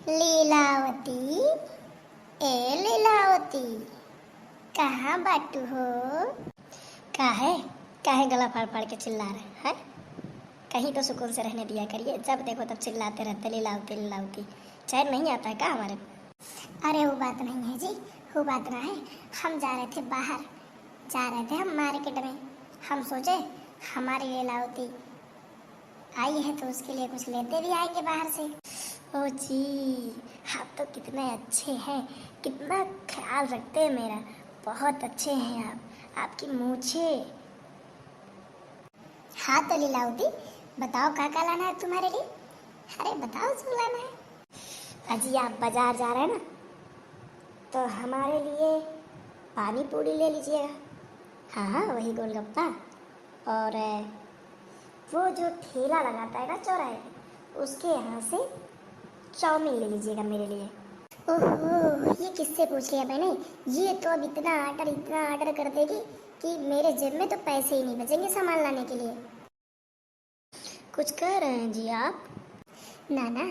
लीलावती, ए लीलावती, कहाँ बाटू हो? काहे गला फाड़ फाड़ के चिल्ला रहे हैं? कहीं तो सुकून से रहने दिया करिए, जब देखो तब चिल्लाते रहते लीलावती लीलावती। चैन नहीं आता है क्या हमारे? अरे वो बात नहीं है जी, वो बात ना है। हम जा रहे थे बाहर, जा रहे थे हम मार्केट में। हम सोचे हमारी लीलावती आई है तो उसके लिए कुछ लेते भी आएंगे बाहर से। ओ जी, आप तो कितने अच्छे हैं, कितना ख्याल रखते हैं मेरा। बहुत अच्छे हैं आप, आपकी मूछे। हाँ तो लीलावती, बताओ क्या लाना है तुम्हारे लिए? अरे बताओ जो लाना है। अजी आप बाजार जा रहे हैं ना, तो हमारे लिए पानी पूरी ले लीजिएगा। हाँ हाँ, वही गोलगप्पा। और वो जो ठेला लगाता है ना चौराहे पे, उसके यहाँ से चाउमीन ले लीजिएगा मेरे लिए। ओहो, ये किससे पूछ लिया मैंने? ये तो अब इतना ऑर्डर कर देगी कि मेरे जेब में तो पैसे ही नहीं बचेंगे सामान लाने के लिए। कुछ कह रहे हैं जी आप? ना ना,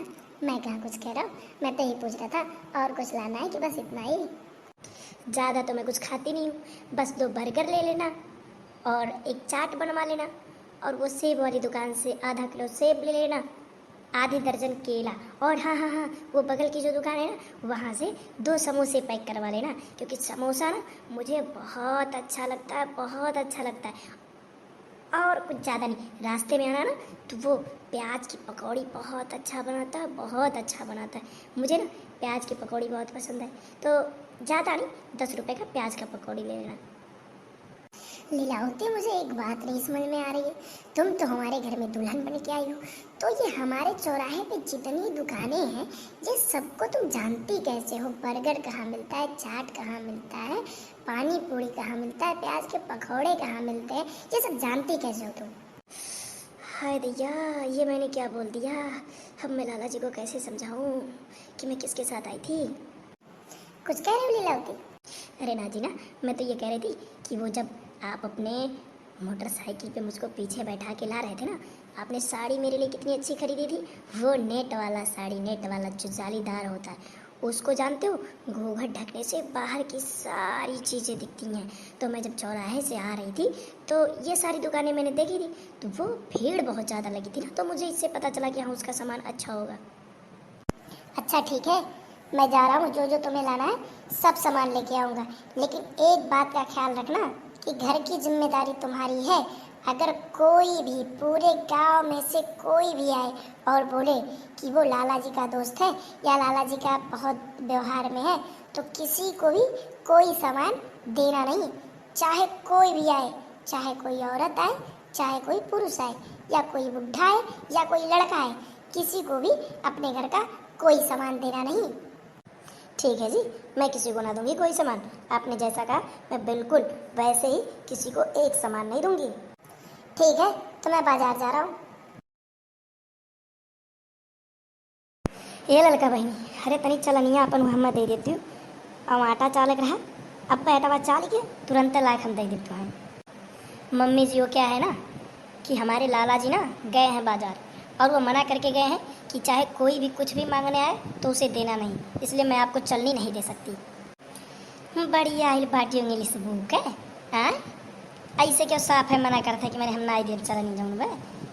मैं कहाँ कुछ कह रहा हूँ, मैं तो यही पूछ रहा था और कुछ लाना है कि बस इतना ही? ज़्यादा तो मैं कुछ खाती नहीं हूँ, बस 2 बर्गर ले लेना और एक चाट बनवा लेना, और वो सेब वाली दुकान से आधा किलो सेब ले लेना, आधी दर्जन केला, और हाँ हाँ हाँ, वो बगल की जो दुकान है ना, वहाँ से 2 समोसे पैक करवा लेना, क्योंकि समोसा ना मुझे बहुत अच्छा लगता है, बहुत अच्छा लगता है। और कुछ ज़्यादा नहीं, रास्ते में आना ना तो वो प्याज की पकौड़ी बहुत अच्छा बनाता है, बहुत अच्छा बनाता है। मुझे ना प्याज की पकौड़ी बहुत पसंद है, तो ज़्यादा नहीं, 10 रुपये का प्याज का पकौड़ी ले लेना। लीलावती, मुझे एक बात नहीं समझ में आ रही है। तुम तो हमारे घर में दुल्हन बन के आई हो, तो ये हमारे चौराहे पे जितनी दुकानें हैं, ये सबको तुम जानती कैसे हो? बर्गर कहाँ मिलता है, चाट कहाँ मिलता है, पानी पूरी कहाँ मिलता है, प्याज के पकौड़े कहाँ मिलते हैं, ये सब जानती कैसे हो तुम? हाय दैया, ये मैंने क्या बोल दिया? अब मैं लाला जी को कैसे समझाऊं कि मैं किसके साथ आई थी? कुछ कह रही हो लीलावती? अरे ना जी ना, मैं तो ये कह रही थी कि वो जब आप अपने मोटरसाइकिल पे मुझको पीछे बैठा के ला रहे थे ना, आपने साड़ी मेरे लिए कितनी अच्छी खरीदी थी। वो नेट वाला साड़ी, नेट वाला जो जालीदार होता है, उसको जानते हो? घूंघट ढकने से बाहर की सारी चीज़ें दिखती हैं। तो मैं जब चौराहे से आ रही थी तो ये सारी दुकानें मैंने देखी थी, तो वो भीड़ बहुत ज़्यादा लगी थी ना, तो मुझे इससे पता चला कि हाँ, उसका सामान अच्छा होगा। अच्छा ठीक है, मैं जा रहा हूँ, जो जो तुम्हें लाना है सब सामान लेके आऊँगा, लेकिन एक बात का ख्याल रखना कि घर की जिम्मेदारी तुम्हारी है। अगर कोई भी पूरे गांव में से कोई भी आए और बोले कि वो लाला जी का दोस्त है या लाला जी का बहुत व्यवहार में है, तो किसी को भी कोई सामान देना नहीं। चाहे कोई भी आए, चाहे कोई औरत आए, चाहे कोई पुरुष आए, या कोई बुढ़ा आए या कोई लड़का आए, किसी को भी अपने घर का कोई सामान देना नहीं। ठीक है जी, मैं किसी को ना दूंगी कोई सामान। आपने जैसा कहा मैं बिल्कुल वैसे ही किसी को एक सामान नहीं दूंगी। ठीक है, तो मैं बाजार जा रहा हूँ। ये लड़का बहनी, अरे तनी चलनिया अपन हमें दे देती हूँ। अब आटा चालक रहा, अब पैटा चाल के तुरंत लायक हम दे देते हैं। मम्मी जी, वो क्या है ना कि हमारे लाला जी ना गए हैं बाजार, और वो मना करके गए हैं कि चाहे कोई भी कुछ भी मांगने आए तो उसे देना नहीं, इसलिए मैं आपको चलनी नहीं दे सकती। बढ़िया हिल पार्टी इंग्लिश बुक है, हाँ? ऐसे क्यों साफ है मना करते कि मैंने हम ना दे चल नहीं जाऊँ बे।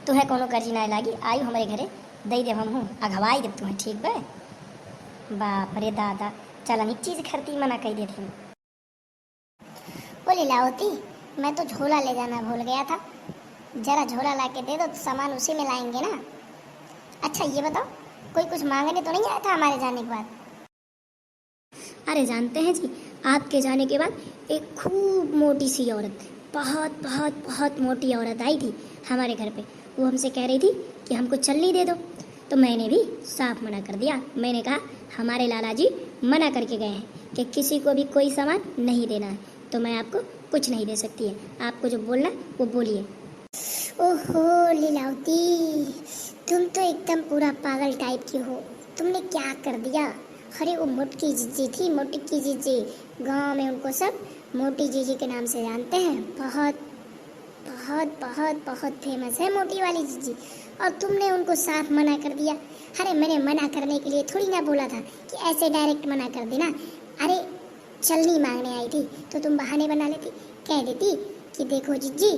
तुम्हें कोनो कर्जी ना लागी, आई हमारे घरे दे देव हम हूँ, अघवाई देव तुम्हें, ठीक बे? बाप रे दादा, चल चीज़ खरीदी मना कही देती। बोली लाओती, मैं तो झोला ले जाना भूल गया था, जरा झोला ला के दे दो तो सामान उसी में लाएंगे ना। अच्छा ये बताओ, कोई कुछ मांगने तो नहीं आया था हमारे जाने के बाद? अरे जानते हैं जी, आपके जाने के बाद एक खूब मोटी सी औरत, बहुत बहुत बहुत मोटी औरत आई थी हमारे घर पे। वो हमसे कह रही थी कि हमको चलनी दे दो, तो मैंने भी साफ मना कर दिया। मैंने कहा हमारे लाला जी मना करके गए हैं कि किसी को भी कोई सामान नहीं देना है, तो मैं आपको कुछ नहीं दे सकती है। आपको जो बोलना वो बोलिए। ओहो लीलावती, तुम तो एकदम पूरा पागल टाइप की हो। तुमने क्या कर दिया? अरे वो मोटकी जीजी थी, मोटकी जीजी, गांव में उनको सब मोटी जीजी के नाम से जानते हैं। बहुत बहुत बहुत बहुत फेमस है मोटी वाली जीजी, और तुमने उनको साफ मना कर दिया। अरे मैंने मना करने के लिए थोड़ी ना बोला था कि ऐसे डायरेक्ट मना कर देना। अरे चलनी मांगने आई थी तो तुम बहाने बना लेती, कह देती कि देखो जीजी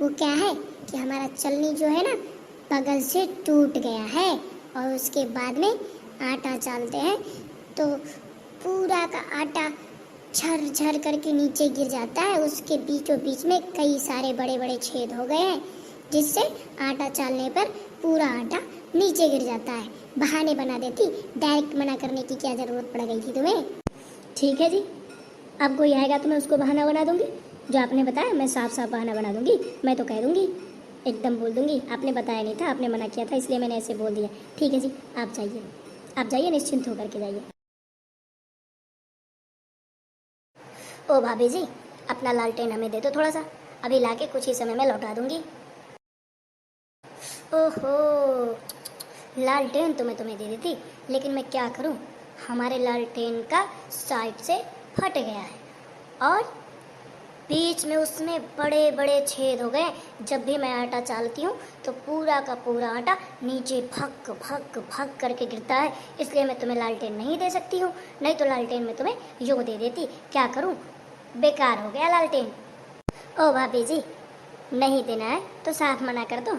वो क्या है कि हमारा चलनी जो है ना बगल से टूट गया है और उसके बाद में आटा चालते हैं तो पूरा का आटा झर झर करके नीचे गिर जाता है। उसके बीचों बीच में कई सारे बड़े बड़े छेद हो गए हैं जिससे आटा चालने पर पूरा आटा नीचे गिर जाता है। बहाने बना देती, डायरेक्ट मना करने की क्या जरूरत पड़ गई थी तुम्हें? ठीक है जी, अब कोई आएगा तो मैं उसको बहाना बना दूंगी। जो आपने बताया मैं साफ साफ बहाना बना दूंगी। मैं तो कह दूंगी, एकदम बोल दूंगी आपने बताया नहीं था, आपने मना किया था इसलिए मैंने ऐसे बोल दिया। ठीक है जी, आप जाइए निश्चिंत होकर के जाइए। ओ भाभी जी, अपना लालटेन हमें दे दो थोड़ा सा, अभी लाके कुछ ही समय में लौटा दूंगी। ओहो, लालटेन तो मैं तुम्हें दे देती, लेकिन मैं क्या करूं, हमारे लालटेन का साइड से फट गया है और बीच में उसमें बड़े बड़े छेद हो गए। जब भी मैं आटा चालती हूँ तो पूरा का पूरा आटा नीचे भक भक भक करके गिरता है, इसलिए मैं तुम्हें लालटेन नहीं दे सकती हूँ। नहीं तो लालटेन मैं तुम्हें यूँ दे देती। क्या करूँ, बेकार हो गया लालटेन। ओ भाभी जी, नहीं देना है तो साफ मना कर दो।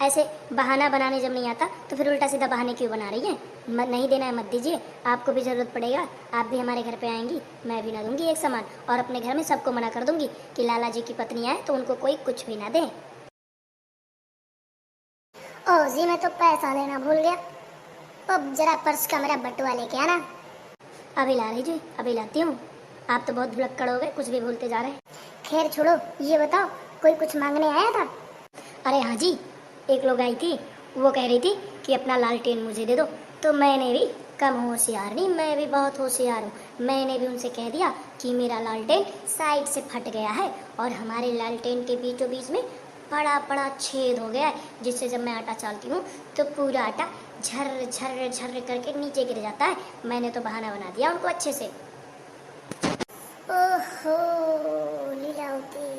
ऐसे बहाना बनाने जब नहीं आता तो फिर उल्टा सीधा बहाने क्यों बना रही है? नहीं देना है मत दीजिए, आपको भी ज़रूरत पड़ेगा, आप भी हमारे घर पे आएंगी, मैं भी ना दूंगी एक सामान। और अपने घर में सबको मना कर दूंगी कि लाला जी की पत्नी आए तो उनको कोई कुछ भी ना दे। ओ जी मैं तो पैसा लेना भूल गया, अब जरा पर्स का मेरा बटुआ लेके आना। अभी ला लीजिए, अभी लाती हूँ। आप तो बहुत भुलक्कड़ हो गए, कुछ भी बोलते जा रहे हैं। खैर छोड़ो, ये बताओ कोई कुछ मांगने आया था? अरे हाँ जी, एक लोग आई थी, वो कह रही थी कि अपना लालटेन मुझे दे दो। तो मैंने भी कम होशियार नहीं, मैं भी बहुत होशियार हूँ। मैंने भी उनसे कह दिया कि मेरा लालटेन साइड से फट गया है और हमारे लालटेन के बीचों बीच में बड़ा बड़ा छेद हो गया है, जिससे जब मैं आटा चालती हूँ तो पूरा आटा झर झर झर करके नीचे गिर जाता है। मैंने तो बहाना बना दिया उनको अच्छे से। ओहो लीलावती,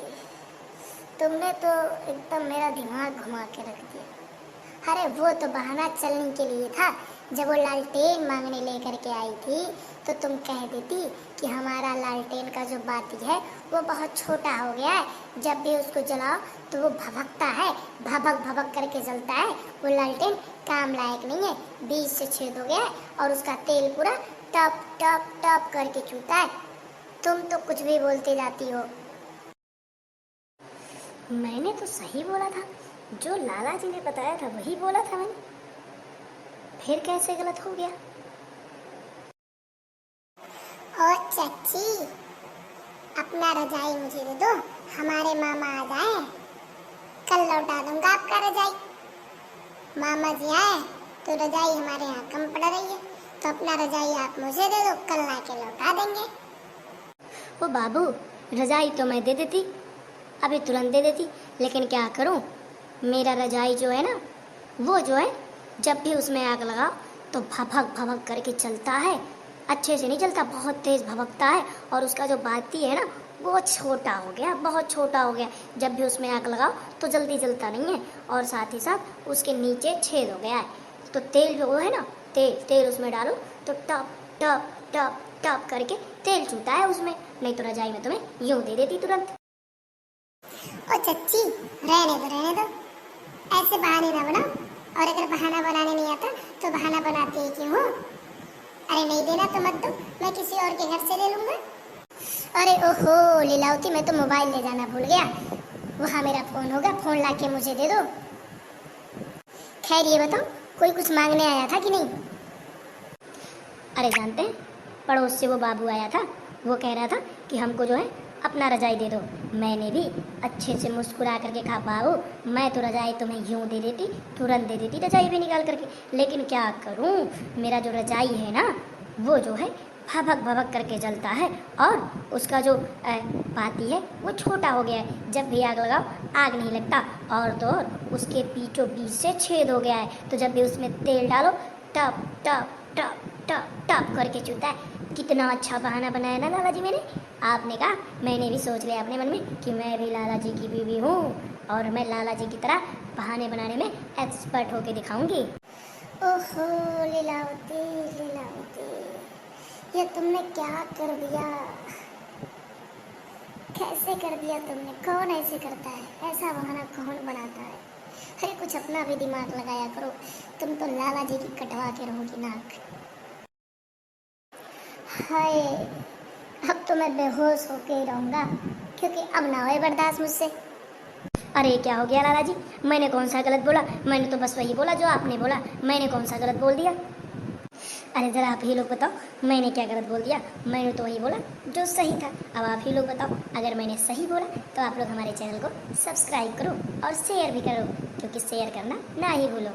तुमने तो एकदम मेरा दिमाग घुमा के रख दिया। अरे वो तो बहाना चलने के लिए था, जब वो लालटेन मांगने लेकर के आई थी तो तुम कह देती कि हमारा लालटेन का जो बाती है वो बहुत छोटा हो गया है, जब भी उसको जलाओ तो वो भभकता है, भभक भभक करके जलता है, वो लालटेन काम लायक नहीं है, बीच से छेद हो गया है और उसका तेल पूरा टप टप टप करके चूता है। तुम तो कुछ भी बोलते जाती हो। मैंने तो सही बोला था, जो लाला जी ने बताया था वही बोला था मैंने, फिर कैसे गलत हो गया? और चाची, अपना रजाई मुझे दे दो, हमारे मामा आ जाए, कल लौटा दूंगा आपका रजाई। मामा जी आए तो रजाई हमारे यहाँ कम पड़ रही है, तो अपना रजाई आप मुझे दे दो, कल ला के लौटा देंगे। ओ बाबू, रजाई तो मैं दे देती, अभी तुरंत दे देती, लेकिन क्या करूं, मेरा रजाई जो है ना, वो जो है जब भी उसमें आग लगाओ तो भभक भभक करके चलता है, अच्छे से नहीं चलता, बहुत तेज भभकता है। और उसका जो बाती है ना वो छोटा हो गया, बहुत छोटा हो गया, जब भी उसमें आग लगाओ तो जल्दी जलता नहीं है। और साथ ही साथ उसके नीचे छेद हो गया है, तो तेल जो है ना, तेल उसमें डालो तो टप टप टप टप करके तेल चूता है उसमें। नहीं तो रजाई में तुम्हें यूं दे देती तुरंत। ओ चच्ची, रहने दो, ऐसे बहाने ना बनाओ, और अगर बहाना बनाने नहीं आता तो बहाना बनाते ही क्यों हो? अरे नहीं देना तो मत दो, मैं किसी और के घर से ले लूंगा। अरे ओहो लीलावती, मैं तो मोबाइल ले जाना भूल गया, वहाँ मेरा फोन होगा, फोन लाके मुझे दे दो। खैर ये बताओ कोई कुछ मांगने आया था कि नहीं? अरे जानते हैं, पड़ोस से वो बाबू आया था, वो कह रहा था कि हमको जो है अपना रजाई दे दो। मैंने भी अच्छे से मुस्कुरा करके कहा बाबू मैं तो रजाई तुम्हें यूं दे देती, तुरंत दे देती रजाई भी निकाल करके, लेकिन क्या करूं, मेरा जो रजाई है ना वो जो है भभक भभक करके जलता है और उसका जो पाती है वो छोटा हो गया है, जब भी आग लगाओ आग नहीं लगता। और तो और उसके बीचों बीच से छेद हो गया है, तो जब भी उसमें तेल डालो टप टप टप टप टप करके चूता है। कितना अच्छा बहाना बनाया ना लाला जी मैंने। आपने कहा, मैंने भी सोच लिया अपने मन में कि मैं भी लाला जी की बीवी हूँ और मैं लाला जी की तरह बहाने बनाने में एक्सपर्ट होके दिखाऊंगी। ओहो लीलावती, लीलावती, ये तुमने क्या कर दिया? कैसे कर दिया तुमने? कौन ऐसे करता है? ऐसा बहाना कौन बनाता है? अरे कुछ अपना भी दिमाग लगाया करो। तुम तो लाला जी की कटवा के रहोगी नाक। हाय, अब तो मैं बेहोश होके ही रहूंगा, क्योंकि अब ना होए बर्दाश्त मुझसे। अरे क्या हो गया लाला जी? मैंने कौन सा गलत बोला? मैंने तो बस वही बोला जो आपने बोला। मैंने कौन सा गलत बोल दिया? अरे जरा आप ही लोग बताओ, मैंने क्या गलत बोल दिया? मैंने तो वही बोला जो सही था। अब आप ही लोग बताओ, अगर मैंने सही बोला तो आप लोग हमारे चैनल को सब्सक्राइब करो और शेयर भी करो, क्योंकि शेयर करना ना ही भूलो।